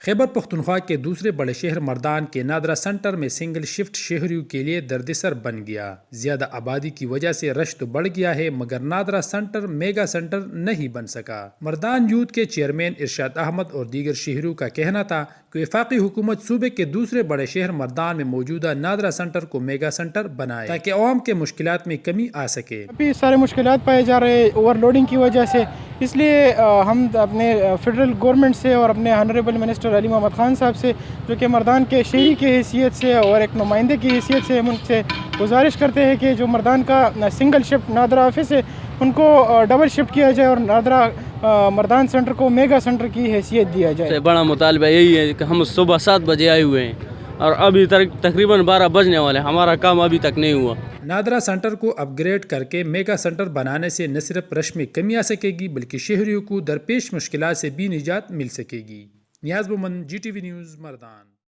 خیبر پختونخوا کے دوسرے بڑے شہر مردان کے نادرا سینٹر میں سنگل شفٹ شہریوں کے لیے دردسر بن گیا۔ زیادہ آبادی کی وجہ سے رش تو بڑھ گیا ہے مگر نادرا سینٹر میگا سینٹر نہیں بن سکا۔ مردان یوتھ کے چیئرمین ارشاد احمد اور دیگر شہریوں کا کہنا تھا کہ وفاقی حکومت صوبے کے دوسرے بڑے شہر مردان میں موجودہ نادرا سینٹر کو میگا سینٹر بنائے تاکہ عوام کے مشکلات میں کمی آ سکے۔ ابھی سارے مشکلات پائے جا رہے اوور لوڈنگ کی وجہ سے، اس لیے ہم اپنے فیڈرل گورنمنٹ سے اور اپنے آنریبل منسٹر علی محمد خان صاحب سے، جو کہ مردان کے شہری کی حیثیت سے اور ایک نمائندے کی حیثیت سے، ہم ان سے گزارش کرتے ہیں کہ جو مردان کا سنگل شفٹ نادرا آفس ہے ان کو ڈبل شفٹ کیا جائے اور نادرا مردان سینٹر کو میگا سینٹر کی حیثیت دیا جائے۔ بڑا مطالبہ یہی ہے کہ ہم صبح 7 بجے آئے ہوئے ہیں اور ابھی تک تقریباً 12 بجنے والے ہیں، ہمارا کام ابھی تک نہیں ہوا۔ نادرا سینٹر کو اپ گریڈ کر کے میگا سینٹر بنانے سے نہ صرف رش میں کمی آ سکے گی بلکہ شہریوں کو درپیش مشکلات سے بھی نجات مل سکے گی۔ نیاز محمد، GTV نیوز، مردان۔